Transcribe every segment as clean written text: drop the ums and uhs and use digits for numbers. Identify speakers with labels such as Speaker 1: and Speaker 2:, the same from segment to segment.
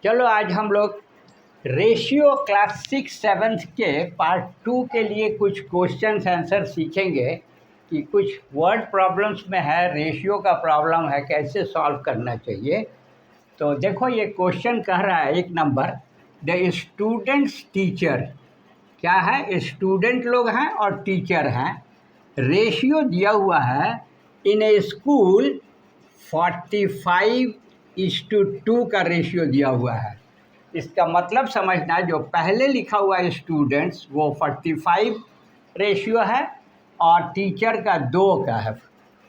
Speaker 1: चलो आज हम लोग रेशियो क्लास 6-7 के पार्ट 2 के लिए कुछ क्वेश्चन आंसर सीखेंगे कि कुछ वर्ड प्रॉब्लम्स में है, रेशियो का प्रॉब्लम है, कैसे सॉल्व करना चाहिए। तो देखो ये क्वेश्चन कह रहा है 1 नंबर, द स्टूडेंट्स टीचर, क्या है, स्टूडेंट लोग हैं और टीचर हैं। रेशियो दिया हुआ है इन ए स्कूल 45:2 का रेशियो दिया हुआ है। इसका मतलब समझना, जो पहले लिखा हुआ है स्टूडेंट्स वो 45 रेशियो है और टीचर का 2 का है,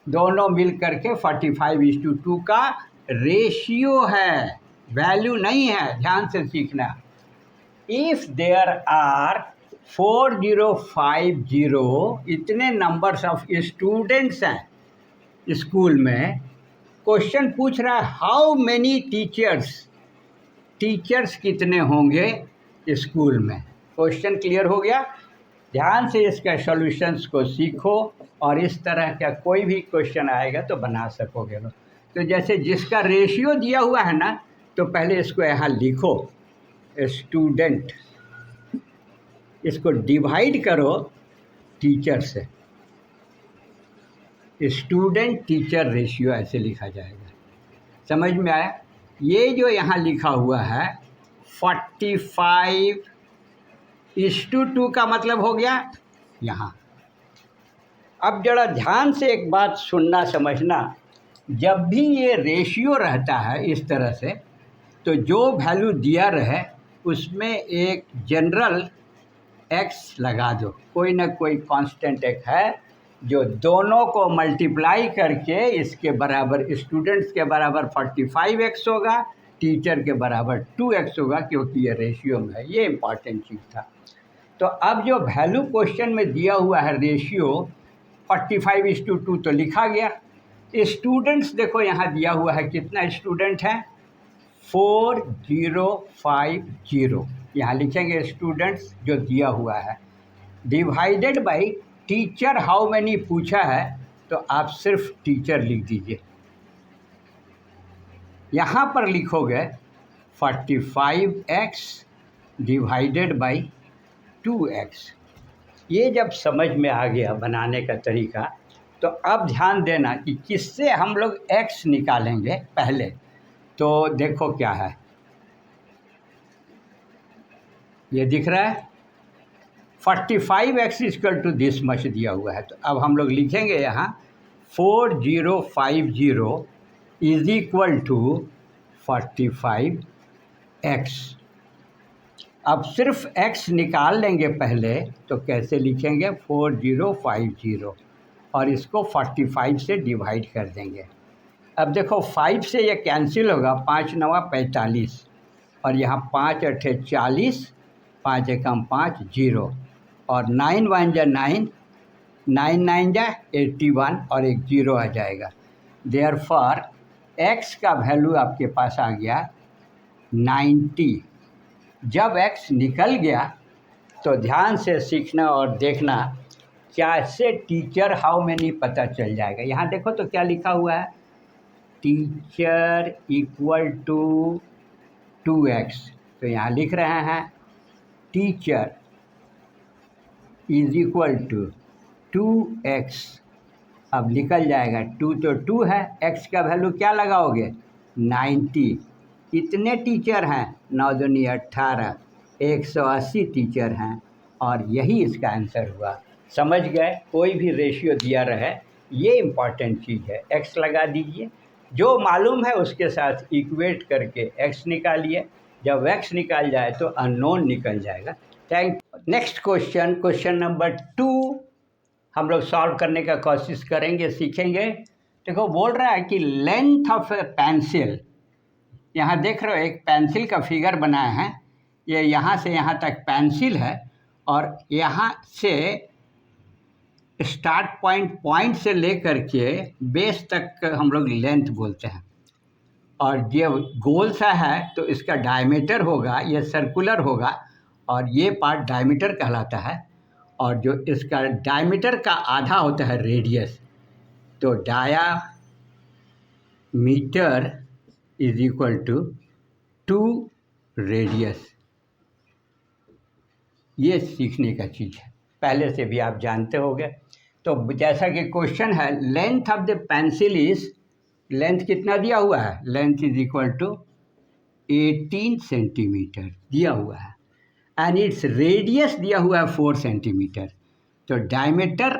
Speaker 1: दोनों मिल करके 45:2 का रेशियो है, वैल्यू नहीं है। ध्यान से सीखना। इफ़ देयर आर 4050 इतने नंबर्स ऑफ स्टूडेंट्स हैं स्कूल में, क्वेश्चन पूछ रहा है हाउ मेनी टीचर्स कितने होंगे स्कूल में। क्वेश्चन क्लियर हो गया। ध्यान से इसका सॉल्यूशंस को सीखो और इस तरह का कोई भी क्वेश्चन आएगा तो बना सकोगे लोग। तो जैसे जिसका रेशियो दिया हुआ है ना, तो पहले इसको यहाँ लिखो, स्टूडेंट, इसको डिवाइड करो टीचर से, स्टूडेंट टीचर रेशियो ऐसे लिखा जाएगा। समझ में आया? ये जो यहाँ लिखा हुआ है 45:2 का मतलब हो गया यहाँ। अब जरा ध्यान से एक बात सुनना समझना, जब भी ये रेशियो रहता है इस तरह से, तो जो वैल्यू दिया रहे उसमें एक जनरल एक्स लगा दो, कोई ना कोई कांस्टेंट एक है जो दोनों को मल्टीप्लाई करके इसके बराबर, स्टूडेंट्स के बराबर 45x होगा, टीचर के बराबर 2x होगा, क्योंकि ये रेशियो में है। ये इम्पॉर्टेंट चीज़ था। तो अब जो वैल्यू क्वेश्चन में दिया हुआ है रेशियो 45:2 तो लिखा गया। स्टूडेंट्स देखो यहाँ दिया हुआ है, कितना स्टूडेंट है, 4050, यहाँ लिखेंगे स्टूडेंट्स जो दिया हुआ है, divided by teacher how many पूछा है, तो आप सिर्फ टीचर लिख दीजिए। यहाँ पर लिखोगे 45x डिवाइडेड बाई 2x। ये जब समझ में आ गया बनाने का तरीका, तो अब ध्यान देना कि किससे हम लोग x निकालेंगे पहले। तो देखो क्या है, ये दिख रहा है 45x equal to this much दिया हुआ है। तो अब हम लोग लिखेंगे यहाँ 4050 इज इक्वल टू 45x। अब सिर्फ x निकाल लेंगे पहले, तो कैसे लिखेंगे, 4050 और इसको 45 से डिवाइड कर देंगे। अब देखो 5 से ये कैंसिल होगा, 5 9 45 और यहाँ 5 8 40, 5 एकम 5 0 और 9 1 जा 9, 9 9 जा 81 और एक 0 आ जाएगा। देयरफॉर x का वैल्यू आपके पास आ गया 90। जब x निकल गया तो ध्यान से सीखना और देखना कैसे टीचर हाउ मैनी पता चल जाएगा। यहाँ देखो तो क्या लिखा हुआ है, टीचर इक्वल टू 2x। तो यहाँ लिख रहे हैं teacher is equal to 2x। अब निकल जाएगा, 2 तो 2 है, x का वैल्यू क्या लगाओगे, 90। कितने टीचर हैं, 9 दूनी 18, 180 टीचर हैं और यही इसका आंसर हुआ। समझ गए? कोई भी रेशियो दिया रहे, ये इम्पॉर्टेंट चीज़ है। x लगा दीजिए, जो मालूम है उसके साथ इक्वेट करके x निकालिए। जब x निकाल जाए तो अननोन निकल जाएगा। Thank. Next question, question number 2 हम लोग सॉल्व करने का कोशिश करेंगे, सीखेंगे। देखो बोल रहा है कि लेंथ ऑफ ए पेंसिल, यहाँ देख रहे हो एक पेंसिल का फिगर बनाया है, ये यहाँ से यहाँ तक पेंसिल है और यहाँ से स्टार्ट पॉइंट से लेकर के बेस तक हम लोग लेंथ बोलते हैं। और ये गोल सा है तो इसका डायमीटर होगा, ये सर्कुलर होगा और ये पार्ट डायमीटर कहलाता है। और जो इसका डायमीटर का आधा होता है रेडियस, तो diameter is equal to 2 radius, ये सीखने का चीज़ है, पहले से भी आप जानते होंगे। तो जैसा कि क्वेश्चन है, length of the pencil is, length कितना दिया हुआ है, length is equal to 18 centimetre दिया हुआ है, एंड इट्स रेडियस दिया हुआ है 4 सेंटीमीटर। तो डायमीटर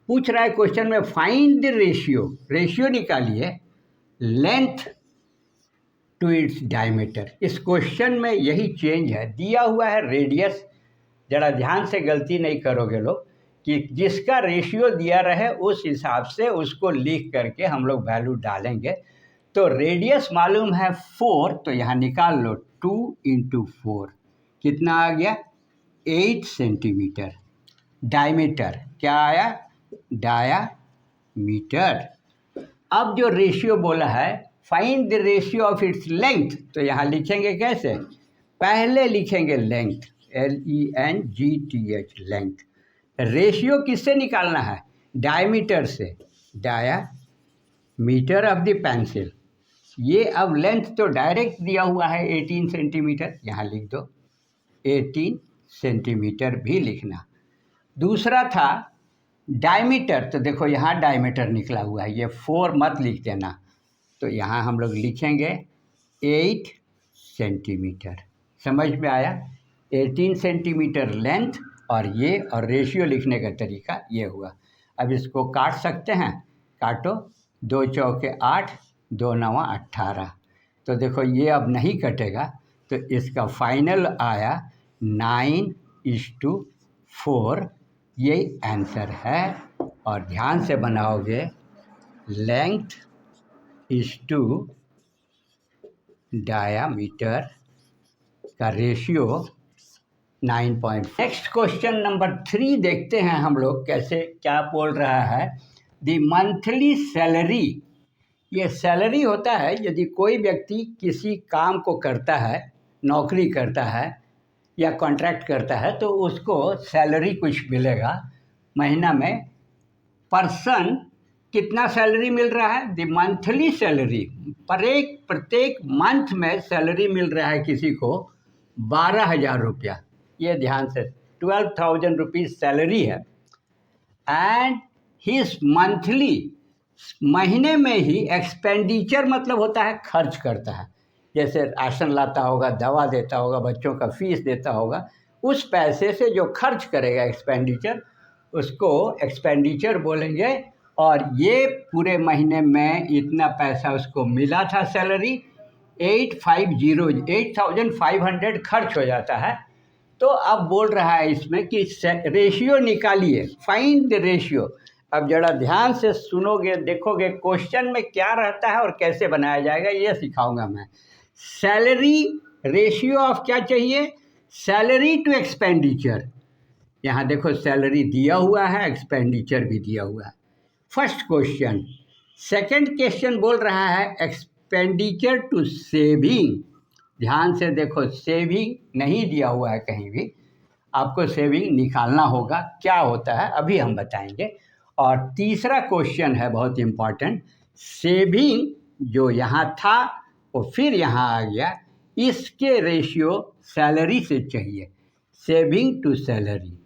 Speaker 1: पूछ रहा है क्वेश्चन में, फाइंड द रेशियो, रेशियो निकालिए लेंथ टू इट्स डायमीटर। इस क्वेश्चन में यही चेंज है, दिया हुआ है रेडियस, ज़रा ध्यान से गलती नहीं करोगे लोग, कि जिसका रेशियो दिया रहे उस हिसाब से उसको लिख करके हम लोग वैल्यू डालेंगे। तो रेडियस मालूम है 4, तो यहाँ निकाल लो 2 × 4 कितना आ गया, 8 सेंटीमीटर। डायमीटर क्या आया, डायामीटर। अब जो रेशियो बोला है, find the ratio of its length, तो यहाँ लिखेंगे कैसे, पहले लिखेंगे लेंथ, LENGTH, लेंथ। रेशियो किससे निकालना है, डायमीटर से, डायामीटर ऑफ द पेंसिल। ये अब लेंथ तो डायरेक्ट दिया हुआ है 18 सेंटीमीटर, यहाँ लिख दो 18 सेंटीमीटर भी लिखना। दूसरा था डायमीटर, तो देखो यहाँ डायमीटर निकला हुआ है, ये 4 मत लिख देना, तो यहाँ हम लोग लिखेंगे 8 सेंटीमीटर। समझ में आया, 18 सेंटीमीटर लेंथ, और ये और रेशियो लिखने का तरीका ये हुआ। अब इसको काट सकते हैं, काटो, 2 चौके 8, 2 नवा 18। तो देखो ये अब नहीं कटेगा, तो इसका फाइनल आया 9:4, ये आंसर है। और ध्यान से बनाओगे, लेंथ इज टू डायामीटर का रेशियो 9. नेक्स्ट क्वेश्चन नंबर 3 देखते हैं हम लोग कैसे क्या बोल रहा है। द मंथली सैलरी, ये सैलरी होता है यदि कोई व्यक्ति किसी काम को करता है, नौकरी करता है या कॉन्ट्रैक्ट करता है, तो उसको सैलरी कुछ मिलेगा महीना में। पर्सन कितना सैलरी मिल रहा है, द मंथली सैलरी, प्रत्येक मंथ में सैलरी मिल रहा है किसी को 12,000 रुपया, ये ध्यान से, 12,000 रुपीज़ सैलरी है। एंड हिज मंथली, महीने में ही एक्सपेंडिचर मतलब होता है खर्च करता है, जैसे राशन लाता होगा, दवा देता होगा, बच्चों का फीस देता होगा, उस पैसे से जो खर्च करेगा एक्सपेंडिचर, उसको एक्सपेंडिचर बोलेंगे। और ये पूरे महीने में इतना पैसा उसको मिला था सैलरी, 8,500 खर्च हो जाता है। तो अब बोल रहा है इसमें कि रेशियो निकालिए, फाइंड द रेशियो। अब जरा ध्यान से सुनोगे, देखोगे क्वेश्चन में क्या रहता है और कैसे बनाया जाएगा, ये सिखाऊंगा मैं। सैलरी, रेशियो ऑफ क्या चाहिए, सैलरी टू एक्सपेंडिचर। यहाँ देखो सैलरी दिया हुआ है, एक्सपेंडिचर भी दिया हुआ है, फर्स्ट क्वेश्चन। सेकंड क्वेश्चन बोल रहा है एक्सपेंडिचर टू सेविंग। ध्यान से देखो, सेविंग नहीं दिया हुआ है कहीं भी, आपको सेविंग निकालना होगा, क्या होता है अभी हम बताएंगे। और तीसरा क्वेश्चन है बहुत इम्पॉर्टेंट, सेविंग जो यहाँ था वो फिर यहाँ आ गया, इसके रेशियो सैलरी से चाहिए, सेविंग टू सैलरी।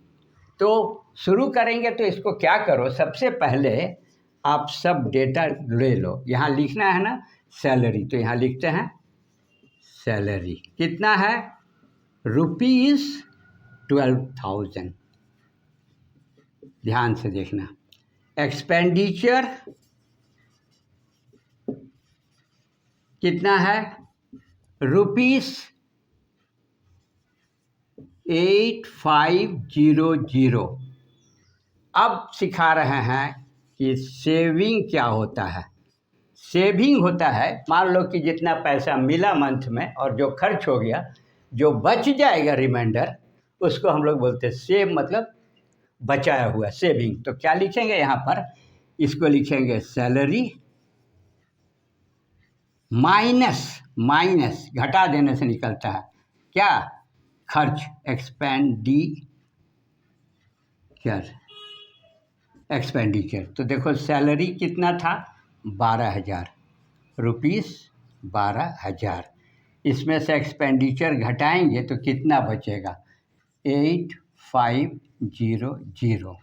Speaker 1: तो शुरू करेंगे, तो इसको क्या करो, सबसे पहले आप सब डेटा ले लो। यहाँ लिखना है ना सैलरी, तो यहाँ लिखते हैं सैलरी कितना है, ₹12,000। ध्यान से देखना, एक्सपेंडिचर कितना है, ₹8,500। अब सिखा रहे हैं कि सेविंग क्या होता है। सेविंग होता है, मान लो कि जितना पैसा मिला मंथ में और जो खर्च हो गया, जो बच जाएगा रिमाइंडर, उसको हम लोग बोलते हैं सेव, मतलब बचाया हुआ, सेविंग। तो क्या लिखेंगे यहाँ पर, इसको लिखेंगे सैलरी माइनस घटा देने से निकलता है क्या, खर्च, एक्सपेंडिचर। तो देखो सैलरी कितना था, 12,000 रुपीस, 12,000। इसमें से एक्सपेंडिचर घटाएंगे तो कितना बचेगा, 8500।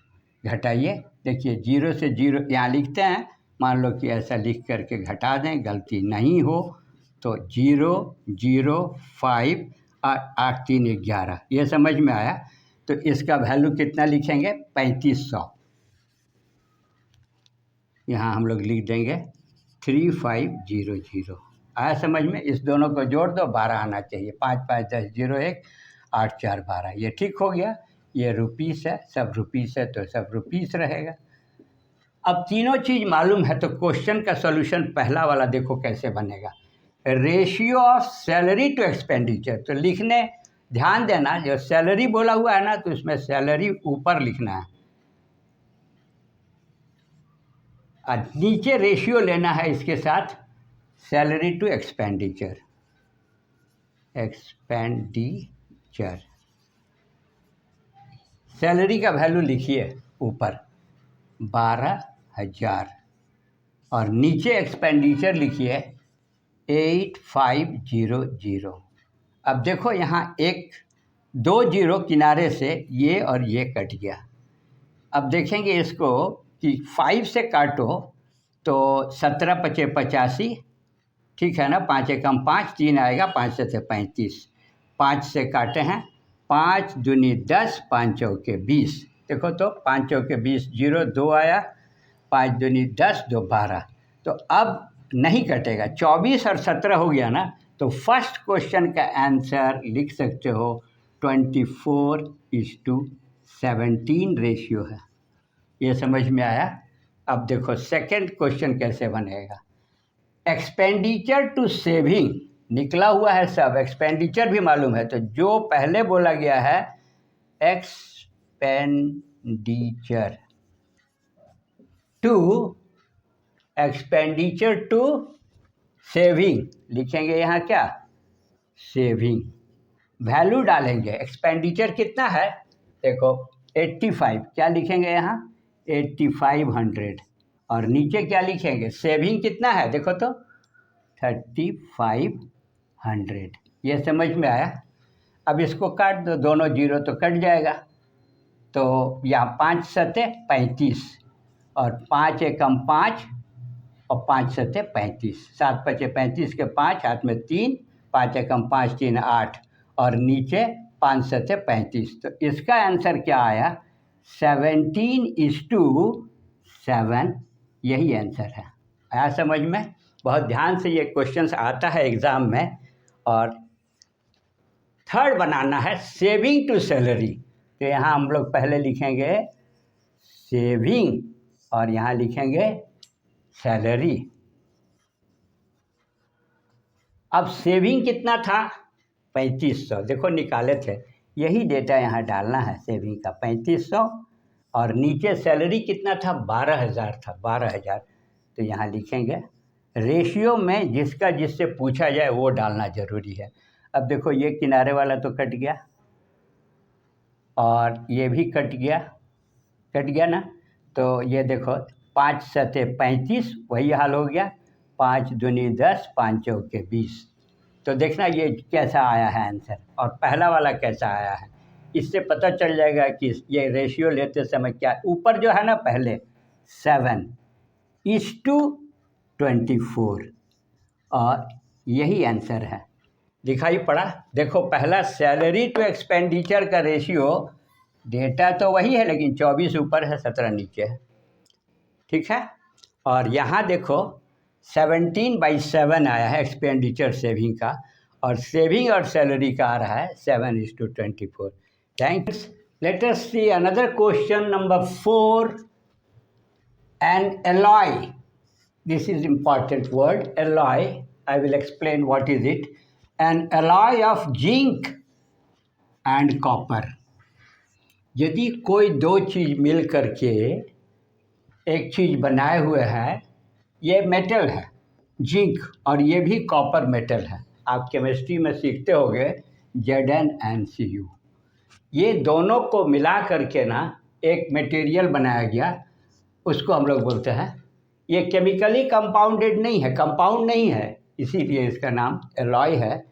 Speaker 1: घटाइए, देखिए 0 से 0 यहाँ लिखते हैं, मान लो कि ऐसा लिख करके घटा दें, गलती नहीं हो तो 005 और 8 3 11, ये समझ में आया। तो इसका वैल्यू कितना लिखेंगे, 3500। यहाँ हम लोग लिख देंगे 3500। आया समझ में। इस दोनों को जोड़ दो, 12 आना चाहिए। 5 5 10 0 1 8 4 12, ये ठीक हो गया। ये रुपीस है, सब रुपीस है तो सब रुपीस रहेगा। अब तीनों चीज़ मालूम है तो क्वेश्चन का सॉल्यूशन पहला वाला देखो कैसे बनेगा, ratio of salary to expenditure. तो लिखने ध्यान देना, जो सैलरी बोला हुआ है ना तो उसमें सैलरी ऊपर लिखना है और नीचे रेशियो लेना है इसके साथ, salary to expenditure. Expenditure salary का वैल्यू लिखिए ऊपर 12,000 और नीचे एक्सपेंडिचर लिखिए 8500। अब देखो यहाँ एक 2 0 किनारे से ये और ये कट गया। अब देखेंगे इसको कि 5 से काटो तो 17 पचे 85, ठीक है ना। 5 एकम 5, 3 आएगा, 5 से 35। 5 से काटे हैं, 5 दूनी 10, 5 चौके 20। देखो तो 5 चौके 20, 0 2 आया, 5 दूनी 10 2 12। तो अब नहीं कटेगा, 24 और 17 हो गया ना। तो फर्स्ट क्वेश्चन का आंसर लिख सकते हो 24:17 रेशियो है। ये समझ में आया। अब देखो सेकंड क्वेश्चन कैसे बनेगा, एक्सपेंडिचर टू सेविंग निकला हुआ है सब, एक्सपेंडिचर भी मालूम है। तो जो पहले बोला गया है एक्सपेंडिचर टू सेविंग लिखेंगे यहाँ क्या, सेविंग। वैल्यू डालेंगे, एक्सपेंडिचर कितना है देखो 85, क्या लिखेंगे यहाँ 8500 और नीचे क्या लिखेंगे, सेविंग कितना है देखो तो 3500। ये समझ में आया। अब इसको काट दो, दोनों 0 तो कट जाएगा। तो यहाँ 5 सते 35 और 5 एकम 5 और 5 सते 35, 7 पचे 35 के 5 हाथ में 3, 5 एकम 5 3 8 और नीचे 5 सते 35। तो इसका आंसर क्या आया 17:7, यही आंसर है। आया समझ में। बहुत ध्यान से ये क्वेश्चंस आता है एग्ज़ाम में। और थर्ड बनाना है सेविंग टू सैलरी। तो यहाँ हम लोग पहले लिखेंगे सेविंग और यहाँ लिखेंगे सैलरी। अब सेविंग कितना था 3500, देखो निकाले थे, यही डेटा यहाँ डालना है। सेविंग का 3500 और नीचे सैलरी कितना था 12,000 था, 12,000। तो यहाँ लिखेंगे रेशियो में जिसका जिससे पूछा जाए वो डालना ज़रूरी है। अब देखो ये किनारे वाला तो कट गया और ये भी कट गया ना। तो ये देखो 5 सते 35, वही हाल हो गया। 5 दूनी 10, 5 चौके 20। तो देखना ये कैसा आया है आंसर और पहला वाला कैसा आया है, इससे पता चल जाएगा कि ये रेशियो लेते समय क्या। ऊपर जो है ना पहले 7:24 और यही आंसर है, दिखाई पड़ा। देखो पहला सैलरी टू एक्सपेंडिचर का रेशियो, डेटा तो वही है लेकिन 24 ऊपर है 17 नीचे है, ठीक है। और यहाँ देखो 17/7 आया है एक्सपेंडिचर सेविंग का, और सेविंग और सैलरी का आ रहा है 7:24। Thanks. Let us see another question number 4, an alloy. This is important word, alloy. I will explain what is it. An alloy of zinc and copper. यदि कोई दो चीज़ मिल करके एक चीज़ बनाए हुए हैं, ये मेटल है जिंक और ये भी कॉपर मेटल है। आप केमिस्ट्री में सीखते होंगे ZnCu। ये दोनों को मिला करके ना एक मटेरियल बनाया गया, उसको हम लोग बोलते हैं, ये केमिकली कंपाउंडेड नहीं है, कंपाउंड नहीं है, इसीलिए इसका नाम एलॉय है।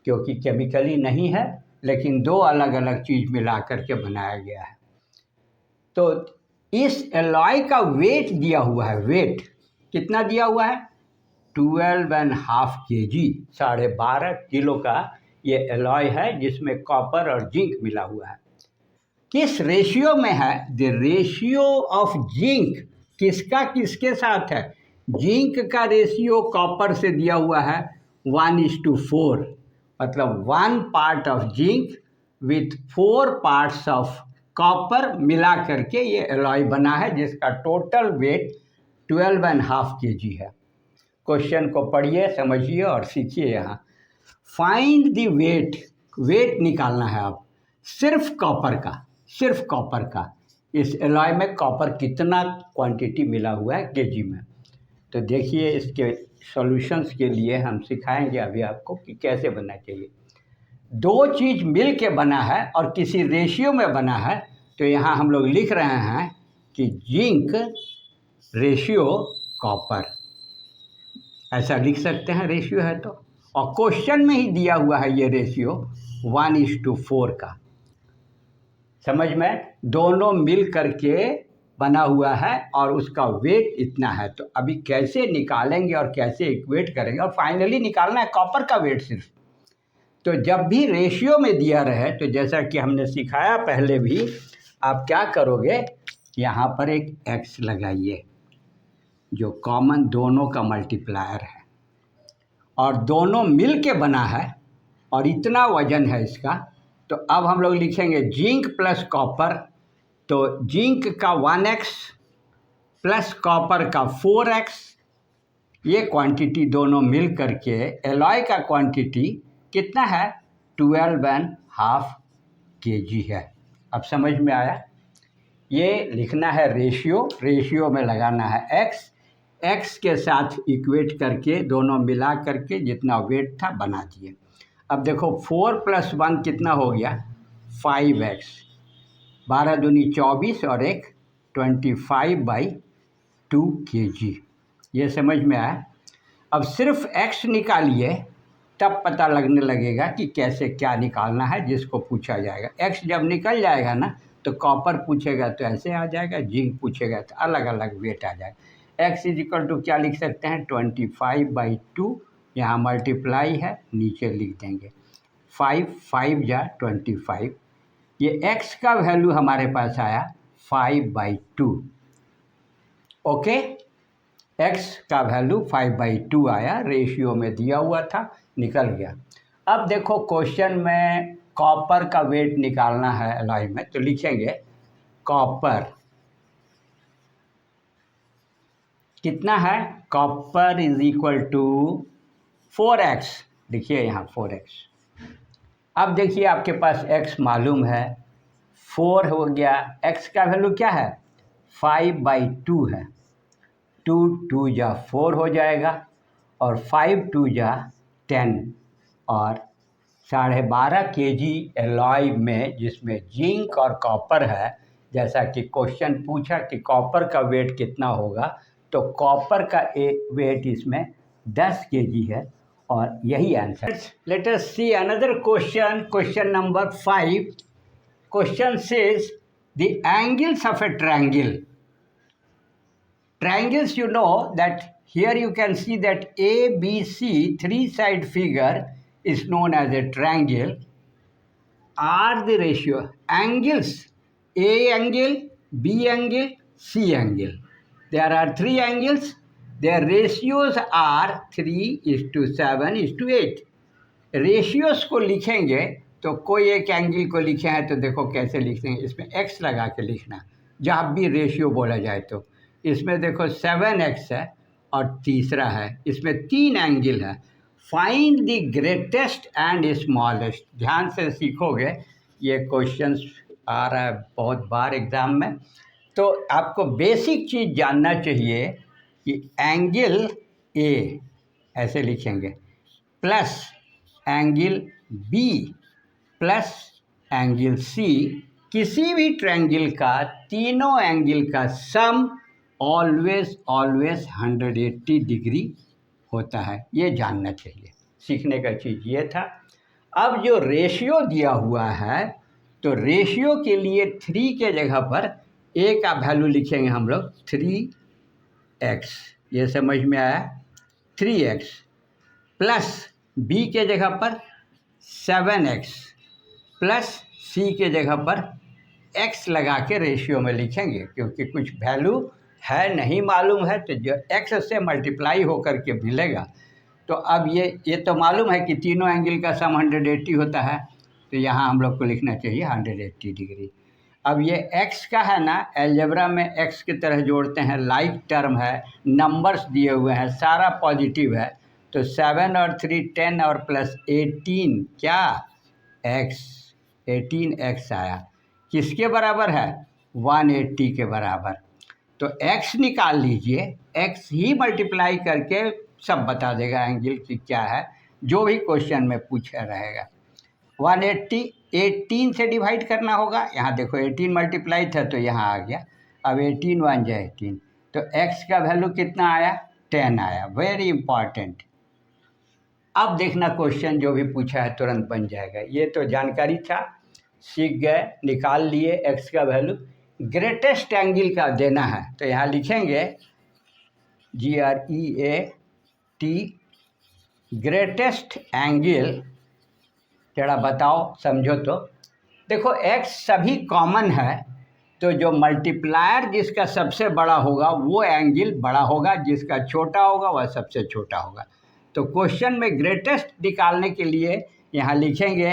Speaker 1: क्योंकि केमिकली नहीं है, लेकिन दो अलग अलग चीज़ मिला करके बनाया गया है। तो इस एलॉय का वेट दिया हुआ है, वेट कितना दिया हुआ है? 12.5 kg, 12.5 किलो का ये एलॉय है जिसमें कॉपर और जिंक मिला हुआ है। किस रेशियो में है? द रेशियो ऑफ जिंक किसका किसके साथ है? जिंक का रेशियो कॉपर से दिया हुआ है 1:4, मतलब 1 part of zinc with 4 parts of copper मिला करके ये एलॉय बना है, जिसका टोटल वेट 12.5 kg है। क्वेश्चन को पढ़िए, समझिए और सीखिए। यहाँ फाइंड द वेट, वेट निकालना है अब सिर्फ कॉपर का, सिर्फ कॉपर का। इस एलॉय में कॉपर कितना क्वांटिटी मिला हुआ है केजी में। तो देखिए, इसके सॉल्यूशंस के लिए हम सिखाएंगे अभी आपको कि कैसे बनना चाहिए। दो चीज़ मिल के बना है और किसी रेशियो में बना है, तो यहाँ हम लोग लिख रहे हैं कि जिंक रेशियो कॉपर, ऐसा लिख सकते हैं, रेशियो है तो। और क्वेश्चन में ही दिया हुआ है ये रेशियो 1:4 का। समझ में? दोनों मिल करके बना हुआ है और उसका वेट इतना है। तो अभी कैसे निकालेंगे और कैसे इक्वेट करेंगे, और फाइनली निकालना है कॉपर का वेट सिर्फ। तो जब भी रेशियो में दिया रहे, तो जैसा कि हमने सिखाया पहले भी, आप क्या करोगे, यहाँ पर एक x लगाइए जो कॉमन दोनों का मल्टीप्लायर है, और दोनों मिल के बना है और इतना वजन है इसका। तो अब हम लोग लिखेंगे जिंक प्लस कॉपर, तो जिंक का 1x प्लस कॉपर का 4x, ये क्वांटिटी दोनों मिल करके एलॉय का क्वांटिटी कितना है? 12.5 kg है। अब समझ में आया? ये लिखना है रेशियो, रेशियो में लगाना है x के साथ इक्वेट करके दोनों मिला करके जितना वेट था बना दिए। अब देखो 4 + 1 कितना हो गया? 5x, 12 दूनी 24 और एक 25/2 kg। ये समझ में आया? अब सिर्फ x निकालिए, तब पता लगने लगेगा कि कैसे क्या निकालना है जिसको पूछा जाएगा। x जब निकल जाएगा ना, तो कॉपर पूछेगा तो ऐसे आ जाएगा, जिंक पूछेगा तो अलग अलग वेट आ जाएगा। x = क्या लिख सकते हैं? 25/2, यहाँ मल्टीप्लाई है, नीचे लिख देंगे 5, 5 जा 25। ये x का वैल्यू हमारे पास आया 5/2। ओके, x का वैल्यू 5/2 आया, रेशियो में दिया हुआ था, निकल गया। अब देखो क्वेश्चन में कॉपर का वेट निकालना है एलॉय में, तो लिखेंगे कॉपर कितना है? कॉपर = 4x, देखिए यहाँ 4x। अब देखिए आपके पास x मालूम है, 4 हो गया, x का वैल्यू क्या है? 5/2 है, 2 2 जा 4 हो जाएगा, और 5 2 जा 10, और 12.5 kg एलॉय में जिसमें जिंक और कॉपर है, जैसा कि क्वेश्चन पूछा कि कॉपर का वेट कितना होगा, तो कॉपर का वेट इसमें 10 kg है, और यही answer. Let us see another question, question number 5। Question says the angles of A triangle. Triangles, you know that here you can see that ABC three-side figure is known as a triangle. Are the ratio angles A angle, B angle, C angle. There are three angles. Their ratios are 3:7:8. Ratios को लिखेंगे तो कोई एक angle को लिखे हैं, तो देखो कैसे लिखते हैं, इसमें x लगा के लिखना जहाँ भी रेशियो बोला जाए। तो इसमें देखो 7x है और तीसरा है, इसमें 3 एंगल है। Find the greatest and smallest. ध्यान से सीखोगे, ये क्वेश्चंस आ रहा है बहुत बार एग्ज़ाम में। तो आपको बेसिक चीज़ जानना चाहिए कि एंगल A ऐसे लिखेंगे, plus angle B plus angle C। किसी भी ट्रायंगल का तीनों एंगल का सम ऑलवेज 180 डिग्री होता है, ये जानना चाहिए। सीखने का चीज़ ये था। अब जो रेशियो दिया हुआ है, तो रेशियो के लिए 3 के जगह पर a का वैल्यू लिखेंगे हम लोग 3x, ये समझ में आया, 3x प्लस b के जगह पर 7x प्लस c के जगह पर x लगा के रेशियो में लिखेंगे, क्योंकि कुछ वैल्यू है नहीं मालूम है, तो जो x से मल्टीप्लाई होकर के मिलेगा। तो अब ये तो मालूम है कि तीनों एंगल का सम 180 होता है, तो यहाँ हम लोग को लिखना चाहिए 180 डिग्री। अब ये x का है ना, अलजेब्रा में x की तरह जोड़ते हैं, लाइक टर्म है, नंबर्स दिए हुए हैं, सारा पॉजिटिव है, तो 7 और 3 10 और प्लस 18 क्या x, 18x आया, किसके बराबर है, 180 के बराबर। तो x निकाल लीजिए, x ही मल्टीप्लाई करके सब बता देगा एंगल की क्या है, जो भी क्वेश्चन में पूछा रहेगा। 180 18 से डिवाइड करना होगा, यहाँ देखो 18 मल्टीप्लाई था तो यहाँ आ गया, अब 18 1 जा 18, तो x का वैल्यू कितना आया, 10 आया, वेरी इंपॉर्टेंट। अब देखना क्वेश्चन जो भी पूछा है तुरंत बन जाएगा, ये तो जानकारी था, सीख गए, निकाल लिए x का वैल्यू। ग्रेटेस्ट एंगल का देना है, तो यहाँ लिखेंगे GREAT, ग्रेटेस्ट एंगल, जरा बताओ समझो। तो देखो x सभी कॉमन है, तो जो मल्टीप्लायर जिसका सबसे बड़ा होगा वो एंगल बड़ा होगा, जिसका छोटा होगा वह सबसे छोटा होगा। तो क्वेश्चन में ग्रेटेस्ट निकालने के लिए यहाँ लिखेंगे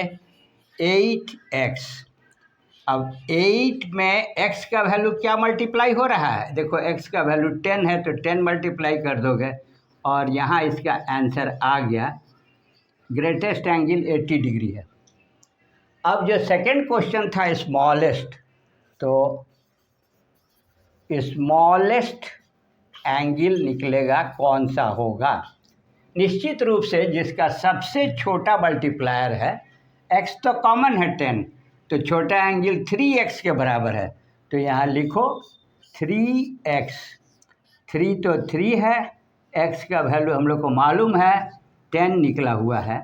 Speaker 1: 8x। अब 8 में x का वैल्यू क्या मल्टीप्लाई हो रहा है, देखो x का वैल्यू 10 है, तो 10 मल्टीप्लाई कर दोगे और यहाँ इसका आंसर आ गया, ग्रेटेस्ट एंगल 80 डिग्री है। अब जो सेकंड क्वेश्चन था स्मॉलेस्ट, तो स्मॉलेस्ट एंगल निकलेगा कौन सा होगा, निश्चित रूप से जिसका सबसे छोटा मल्टीप्लायर है, x तो कॉमन है 10, तो छोटा एंगल 3x के बराबर है, तो यहाँ लिखो 3x, 3 तो 3 है, x का वैल्यू हम लोग को मालूम है 10 निकला हुआ है,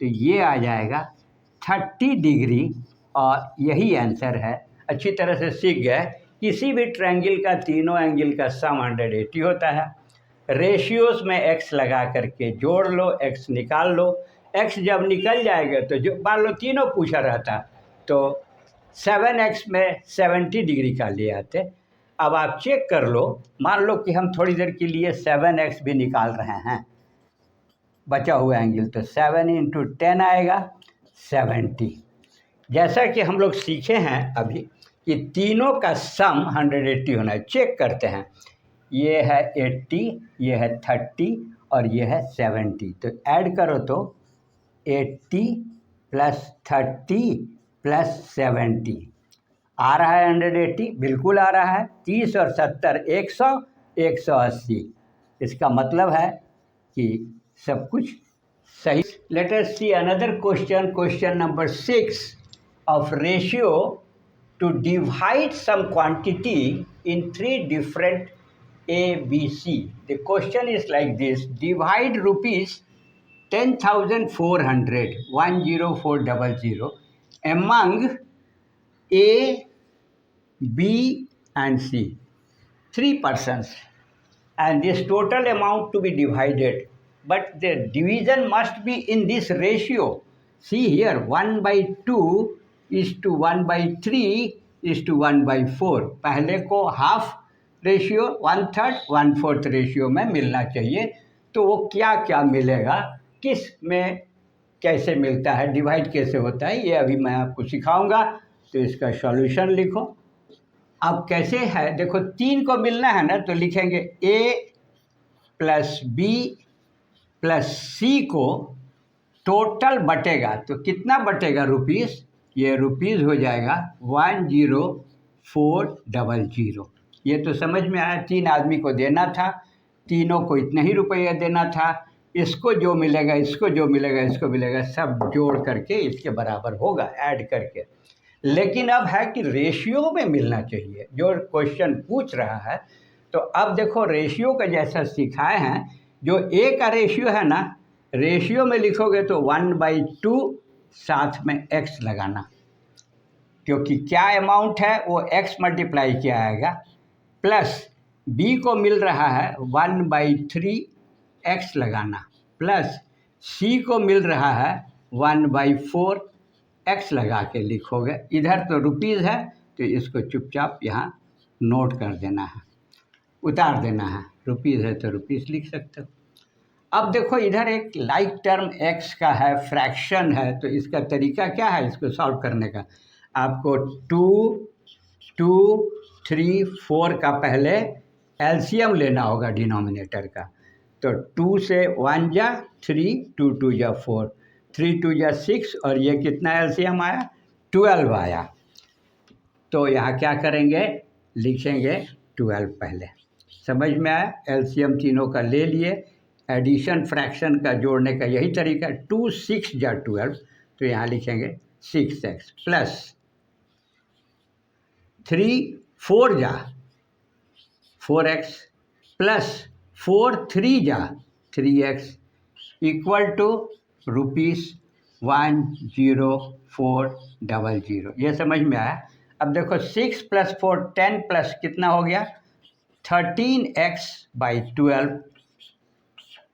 Speaker 1: तो ये आ जाएगा 30 डिग्री, और यही आंसर है। अच्छी तरह से सीख गए, किसी भी ट्रायंगल का तीनों एंगल का सम 180 होता है, रेशियोज में x लगा करके जोड़ लो, x निकाल लो, x जब निकल जाएगा तो जो मान लो तीनों पूछा रहता तो 7x में 70 डिग्री का ले आते। अब आप चेक कर लो, मान लो कि हम थोड़ी देर के लिए 7x भी निकाल रहे हैं, बचा हुआ एंगल, तो 7 × 10 आएगा 70। जैसा कि हम लोग सीखे हैं अभी कि तीनों का सम 180 होना है, चेक करते हैं, ये है 80, ये है 30 और ये है 70, तो ऐड करो तो 80 + 30 + 70 आ रहा है 180, बिल्कुल आ रहा है। 30 और 70 100, 180, इसका मतलब है कि सब कुछ सही। Let us see another question, question number 6 of ratio to divide some quantity in 3 different A, B, C. The question is like this: divide rupees 10,400 10400 among A, B and C, 3 persons, and this total amount to be divided, but the division must be in this ratio. See here, 1/2 is to 1/3 is to 1/4, पहले को half ratio, 1/3 1/4 ratio में मिलना चाहिए। तो वो क्या क्या मिलेगा, किस में कैसे मिलता है, डिवाइड कैसे होता है, ये अभी मैं आपको सिखाऊंगा। तो इसका सॉल्यूशन लिखो। अब कैसे है, देखो 3 को मिलना है ना, तो लिखेंगे A + B + C को टोटल बटेगा, तो कितना बटेगा रुपीस, ये रुपीस हो जाएगा 10400। ये तो समझ में आया, 3 आदमी को देना था, तीनों को इतने ही रुपये देना था, इसको जो मिलेगा, इसको जो मिलेगा, इसको मिलेगा, सब जोड़ करके इसके बराबर होगा ऐड करके। लेकिन अब है कि रेशियो में मिलना चाहिए, जो क्वेश्चन पूछ रहा है। तो अब देखो रेशियो का जैसा सिखाए हैं, जो A का रेशियो है ना, रेशियो में लिखोगे तो 1/2 साथ में x लगाना, क्योंकि क्या अमाउंट है वो x मल्टीप्लाई किया आएगा, प्लस b को मिल रहा है 1/3 x लगाना, प्लस c को मिल रहा है 1/4 x लगा के लिखोगे। इधर तो रुपीज़ है तो इसको चुपचाप यहाँ नोट कर देना है, उतार देना है। रुपीज़ है तो रुपीज़ लिख सकते हो। अब देखो इधर एक लाइक टर्म x का है, फ्रैक्शन है, तो इसका तरीका क्या है इसको सॉल्व करने का? आपको 2, 2, 3, 4 का पहले एलसीएम लेना होगा डिनोमिनेटर का। तो 2 से 1 जा 3, 2 2 जा 4, 3 2 जा 6, और ये कितना एलसीएम आया? 12 आया। तो यहाँ क्या करेंगे, लिखेंगे 12 पहले। समझ में आया? एलसीएम तीनों का ले लिए। एडिशन फ्रैक्शन का जोड़ने का यही तरीका। 2 6 जा 12, तो यहाँ लिखेंगे 6x, प्लस 3 4 जा 4x, प्लस 4 3 जा 3x, इक्वल टू ₹10400। ये समझ में आया? अब देखो 6 + 4 10 प्लस कितना हो गया? 13x/12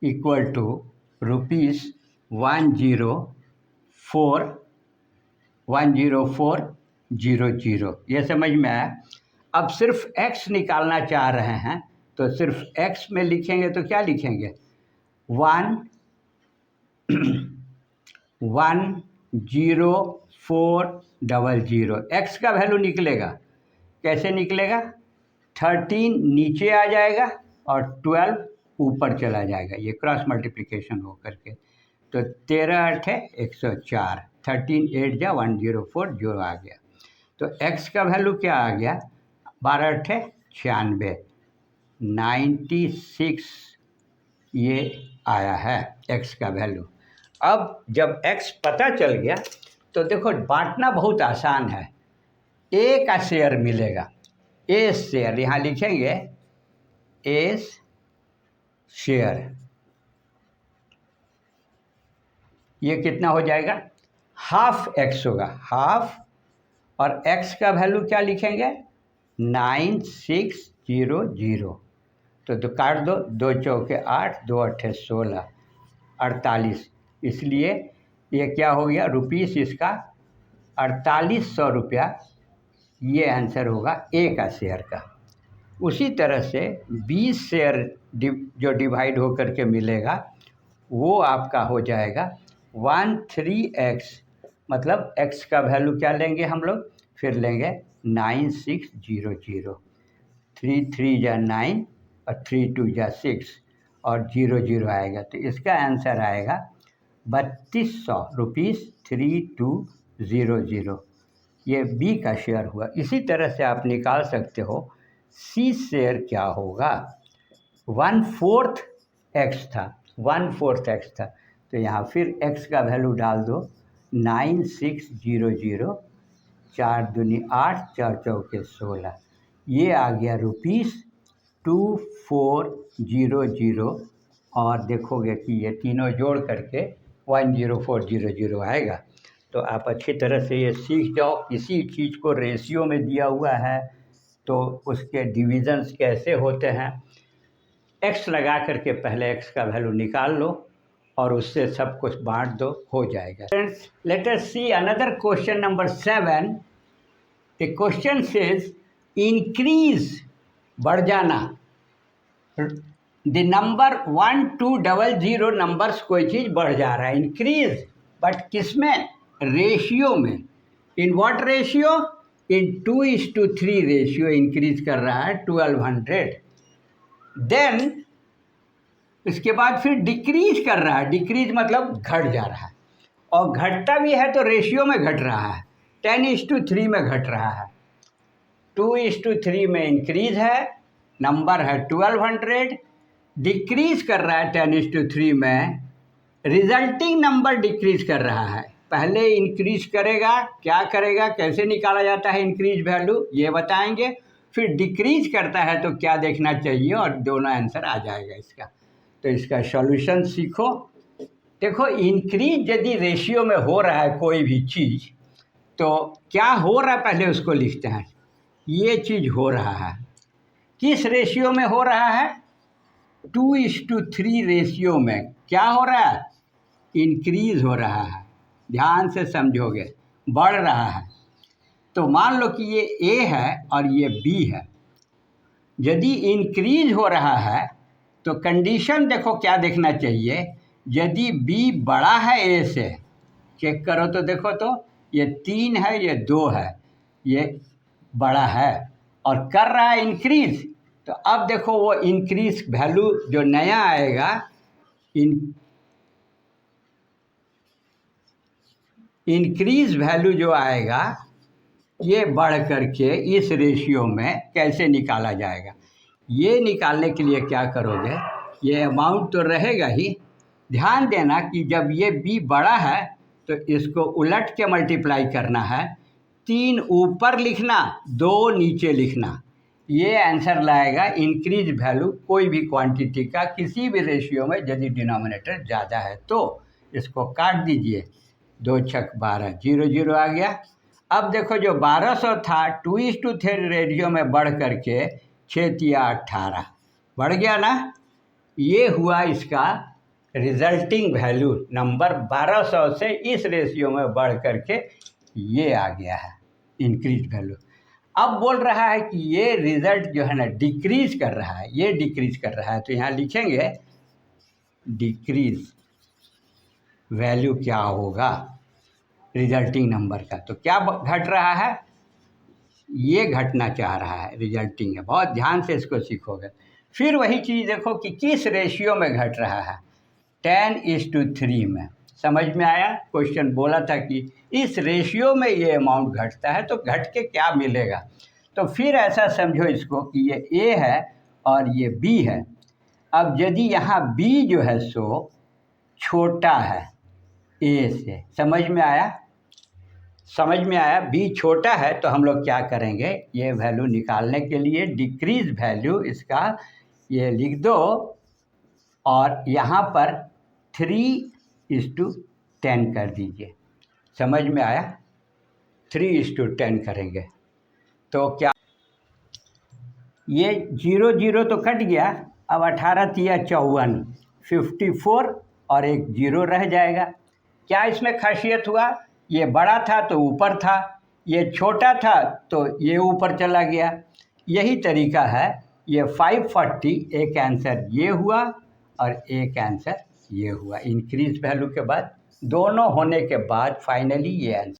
Speaker 1: equal to ₹10400। ये समझ में आया? अब सिर्फ x निकालना चाह रहे हैं, तो सिर्फ x में लिखेंगे तो क्या लिखेंगे? 10400। x का वैल्यू निकलेगा, कैसे निकलेगा? 13 नीचे आ जाएगा और 12 ऊपर चला जाएगा, ये क्रॉस मल्टीप्लिकेशन हो करके। तो 13 8 है 104, 13 8 जा 1040 आ गया। तो x का वैल्यू क्या आ गया? 12 8 है 96, 96 ये आया है x का वैल्यू। अब जब x पता चल गया तो देखो बांटना बहुत आसान है। a का शेयर मिलेगा, a शेयर यहाँ लिखेंगे, a शेयर, ये कितना हो जाएगा? हाफ x होगा, हाफ, और x का वैल्यू क्या लिखेंगे? 9600। तो काट दो, 2 चौके 8, 2 अट्ठे 16, 48। इसलिए ये क्या हो गया? रुपीस इसका 4800 रुपया। ये आंसर होगा ए का शेयर का। उसी तरह से 20 शेयर जो डिवाइड होकर के मिलेगा वो आपका हो जाएगा 13x, मतलब x का वैल्यू क्या लेंगे हम लोग? फिर लेंगे 9600, 3 3 जा 9 और 3 2 जा 6 और 00 आएगा। तो इसका आंसर आएगा 3200 रुपीज़ 3200। ये बी का शेयर हुआ। इसी तरह से आप निकाल सकते हो सी शेयर क्या होगा? 1/4 x था, 1/4 x था, तो यहाँ फिर x का वैल्यू डाल दो 9600, 4 दूनी 8, 4 चौके 16, ये आ गया ₹2400। और देखोगे कि ये तीनों जोड़ करके 10400 आएगा। तो आप अच्छी तरह से ये सीख जाओ। इसी चीज़ को रेशियो में दिया हुआ है तो उसके डिविजन्स कैसे होते हैं, x लगा करके पहले x का वैल्यू निकाल लो और उससे सब कुछ बांट दो, हो जाएगा। Friends, let us see another question number 7। The question says increase, बढ़ जाना। द नंबर 1 2 00 नंबर्स, कोई चीज़ बढ़ जा रहा है, इंक्रीज, बट किस में? रेशियो में। In what ratio? In 2:3 ratio increase कर रहा है 1200। देन इसके बाद फिर डिक्रीज कर रहा है, डिक्रीज मतलब घट जा रहा है, और घटता भी है तो रेशियो में घट रहा है, 10:3 में घट रहा है। 2:3 में इंक्रीज है, नंबर है 1200, डिक्रीज कर रहा है 10:3 में, रिजल्टिंग नंबर डिक्रीज कर रहा है। पहले इंक्रीज करेगा, क्या करेगा, कैसे निकाला जाता है इंक्रीज वैल्यू, ये बताएंगे। फिर डिक्रीज करता है तो क्या देखना चाहिए, और दोनों आंसर आ जाएगा इसका। तो इसका सॉल्यूशन सीखो। देखो इंक्रीज यदि रेशियो में हो रहा है कोई भी चीज़, तो क्या हो रहा है पहले उसको लिखते हैं। ये चीज़ हो रहा है, किस रेशियो में हो रहा है? 2:3 रेशियो में। क्या हो रहा है? इंक्रीज हो रहा है। ध्यान से समझोगे, बढ़ रहा है। तो मान लो कि ये ए है और ये बी है। यदि इंक्रीज हो रहा है तो कंडीशन देखो क्या देखना चाहिए। यदि बी बड़ा है ए से, चेक करो तो देखो तो ये 3 है, ये 2 है, ये बड़ा है और कर रहा है इंक्रीज। तो अब देखो वो इंक्रीज वैल्यू जो नया आएगा, इंक्रीज वैल्यू जो आएगा, ये बढ़ करके इस रेशियो में कैसे निकाला जाएगा। ये निकालने के लिए क्या करोगे, ये अमाउंट तो रहेगा ही। ध्यान देना कि जब ये बी बड़ा है तो इसको उलट के मल्टीप्लाई करना है। 3 ऊपर लिखना, 2 नीचे लिखना। ये आंसर लाएगा इंक्रीज वैल्यू कोई भी क्वांटिटी का किसी भी रेशियो में यदि डिनोमिनेटर ज़्यादा है तो। इसको काट दीजिए, 2 छक 12, 0 0 आ गया। अब देखो जो 1200 था 2:3 रेशियो में बढ़ करके 6 तिया 18 बढ़ गया ना। ये हुआ इसका रिजल्टिंग वैल्यू। नंबर 1200 से इस रेशियो में बढ़ करके ये आ गया है इंक्रीज वैल्यू। अब बोल रहा है कि ये रिजल्ट जो है ना डिक्रीज कर रहा है, ये डिक्रीज कर रहा है। तो यहाँ लिखेंगे डिक्रीज वैल्यू क्या होगा रिजल्टिंग नंबर का। तो क्या घट रहा है? ये घटना चाह रहा है, रिजल्टिंग है। बहुत ध्यान से इसको सीखोगे। फिर वही चीज़ देखो कि किस रेशियो में घट रहा है, 10:3 में। समझ में आया? क्वेश्चन बोला था कि इस रेशियो में ये अमाउंट घटता है तो घट के क्या मिलेगा। तो फिर ऐसा समझो इसको कि ये ए है और ये बी है। अब यदि यहाँ बी जो है सो छोटा है ए से, समझ में आया? समझ में आया? बी छोटा है तो हम लोग क्या करेंगे, ये वैल्यू निकालने के लिए डिक्रीज वैल्यू इसका ये लिख दो और यहाँ पर 3:10 कर दीजिए। समझ में आया? 3:10 करेंगे तो क्या, ये 0 0 तो कट गया। अब 18 तिया 54, 54 और एक 0 रह जाएगा। क्या इसमें खासियत हुआ? ये बड़ा था तो ऊपर था, ये छोटा था तो ये ऊपर चला गया। यही तरीका है। ये 540 एक आंसर ये हुआ और एक आंसर ये हुआ। इंक्रीज वैल्यू के बाद दोनों होने के बाद फाइनली ये आंसर